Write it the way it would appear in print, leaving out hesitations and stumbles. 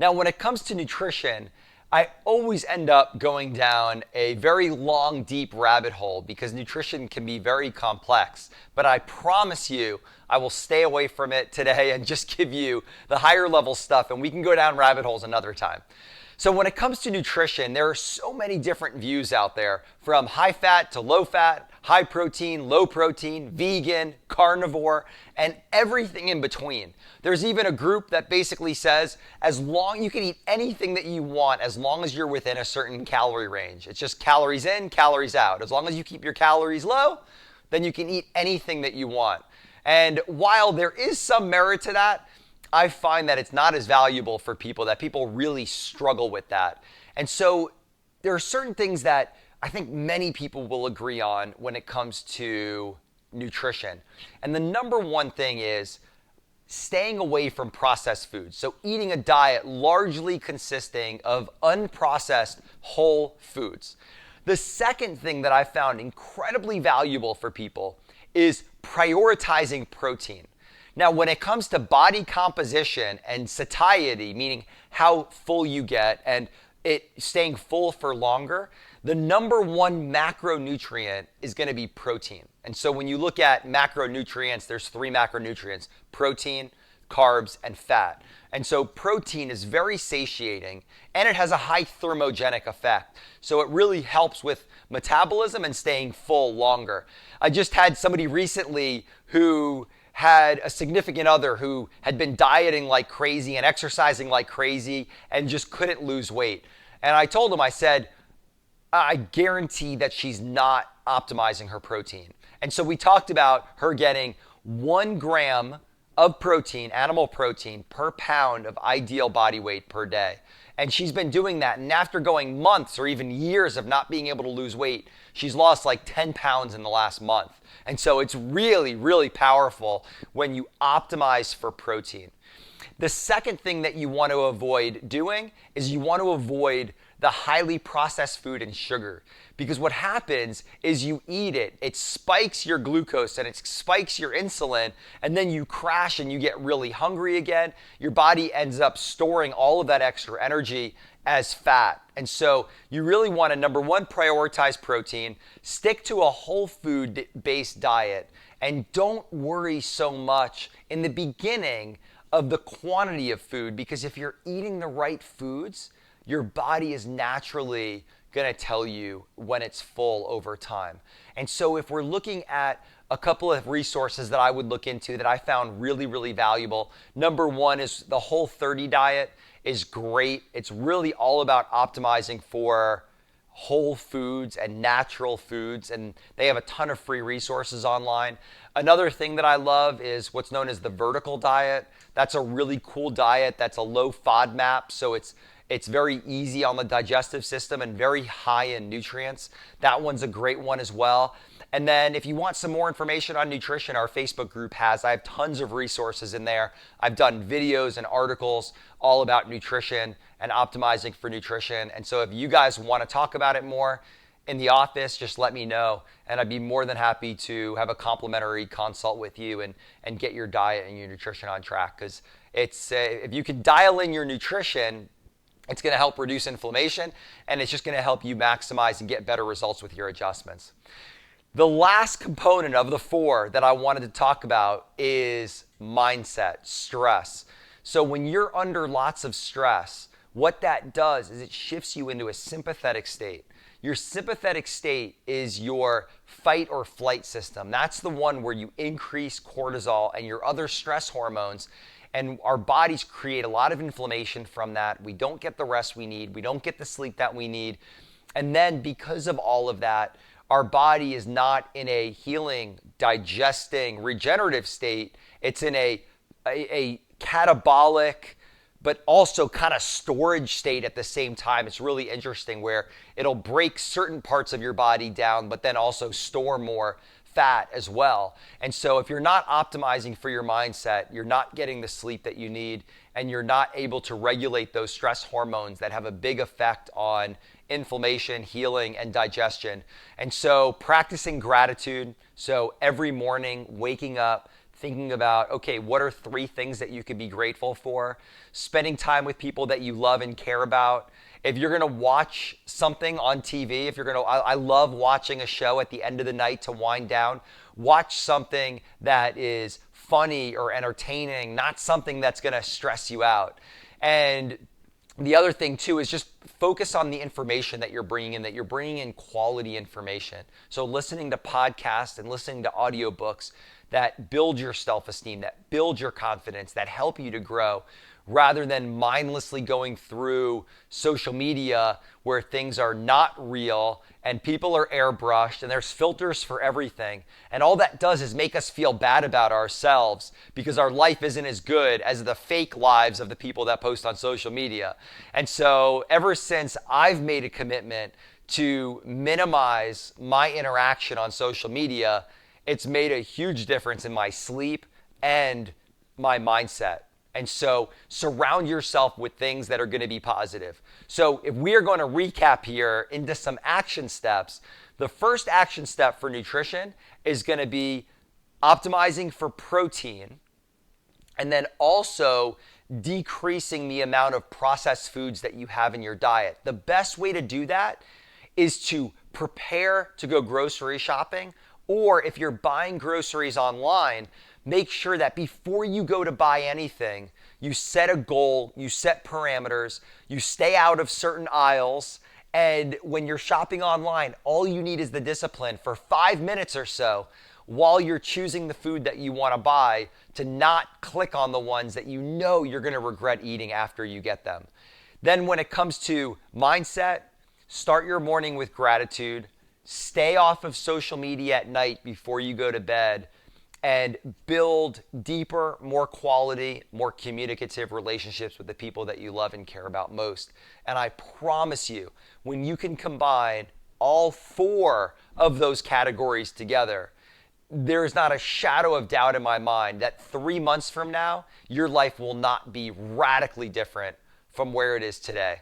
Now, when it comes to nutrition, I always end up going down a very long, deep rabbit hole because nutrition can be very complex. But I promise you, I will stay away from it today and just give you the higher level stuff, and we can go down rabbit holes another time. So when it comes to nutrition, there are so many different views out there, from high fat to low fat, high protein, low protein, vegan, carnivore, and everything in between. There's even a group that basically says as long you can eat anything that you want as long as you're within a certain calorie range. It's just calories in, calories out. As long as you keep your calories low, then you can eat anything that you want. And while there is some merit to that, I find that it's not as valuable for people, that people really struggle with that. And so there are certain things that I think many people will agree on when it comes to nutrition. And the number one thing is staying away from processed foods. So eating a diet largely consisting of unprocessed whole foods. The second thing that I found incredibly valuable for people is prioritizing protein. Now, when it comes to body composition and satiety, meaning how full you get and it staying full for longer, the number one macronutrient is going to be protein. And so when you look at macronutrients, there's three macronutrients: protein, carbs, and fat. And so protein is very satiating and it has a high thermogenic effect. So it really helps with metabolism and staying full longer. I just had somebody recently who had a significant other who had been dieting like crazy and exercising like crazy and just couldn't lose weight. And I told him, I said, I guarantee that she's not optimizing her protein. And so we talked about her getting 1 gram of protein, animal protein, per pound of ideal body weight per day. And she's been doing that. And after going months or even years of not being able to lose weight, she's lost like 10 pounds in the last month. And so it's really, really powerful when you optimize for protein. The second thing that you want to avoid doing is you want to avoid the highly processed food and sugar. Because what happens is you eat it, it spikes your glucose and it spikes your insulin, and then you crash and you get really hungry again. Your body ends up storing all of that extra energy as fat. And so you really want to, number one, prioritize protein, stick to a whole food based diet, and don't worry so much in the beginning of the quantity of food, because if you're eating the right foods, your body is naturally going to tell you when it's full over time. And so if we're looking at a couple of resources that I would look into that I found really, really valuable, number one is the Whole30 diet is great. It's really all about optimizing for whole foods and natural foods, and they have a ton of free resources online. Another thing that I love is what's known as the vertical diet. That's a really cool diet. That's a low FODMAP, so it's very easy on the digestive system and very high in nutrients. That one's a great one as well. And then if you want some more information on nutrition, our Facebook group has. I have tons of resources in there. I've done videos and articles all about nutrition and optimizing for nutrition. And so if you guys want to talk about it more in the office, just let me know. And I'd be more than happy to have a complimentary consult with you and get your diet and your nutrition on track. Because it's if you can dial in your nutrition, it's going to help reduce inflammation, and it's just going to help you maximize and get better results with your adjustments. The last component of the 4 that I wanted to talk about is mindset, stress. So when you're under lots of stress, what that does is it shifts you into a sympathetic state. Your sympathetic state is your fight or flight system. That's the one where you increase cortisol and your other stress hormones, and our bodies create a lot of inflammation from that. We don't get the rest we need. We don't get the sleep that we need. And then because of all of that, our body is not in a healing, digesting, regenerative state. It's in a catabolic, but also kind of storage state at the same time. It's really interesting where it'll break certain parts of your body down, but then also store more fat as well. And so if you're not optimizing for your mindset, you're not getting the sleep that you need, and you're not able to regulate those stress hormones that have a big effect on inflammation, healing, and digestion. And so practicing gratitude, so every morning waking up, thinking about, okay, what are 3 things that you could be grateful for? Spending time with people that you love and care about. If you're going to watch something on TV, if you're going to, I love watching a show at the end of the night to wind down. Watch something that is funny or entertaining, not something that's going to stress you out. And the other thing too is just focus on the information that you're bringing in, that you're bringing in quality information. So listening to podcasts and listening to audiobooks that build your self-esteem, that build your confidence, that help you to grow, rather than mindlessly going through social media where things are not real and people are airbrushed and there's filters for everything. And all that does is make us feel bad about ourselves because our life isn't as good as the fake lives of the people that post on social media. And so ever since I've made a commitment to minimize my interaction on social media, it's made a huge difference in my sleep and my mindset. And so surround yourself with things that are going to be positive. So if we are going to recap here into some action steps, the first action step for nutrition is going to be optimizing for protein and then also decreasing the amount of processed foods that you have in your diet. The best way to do that is to prepare to go grocery shopping, or if you're buying groceries online, make sure that before you go to buy anything, you set a goal, you set parameters, you stay out of certain aisles, and when you're shopping online, all you need is the discipline for 5 minutes or so while you're choosing the food that you want to buy to not click on the ones that you know you're going to regret eating after you get them. Then when it comes to mindset, start your morning with gratitude, stay off of social media at night before you go to bed, and build deeper, more quality, more communicative relationships with the people that you love and care about most. And I promise you, when you can combine all 4 of those categories together, there's not a shadow of doubt in my mind that 3 months from now, your life will not be radically different from where it is today.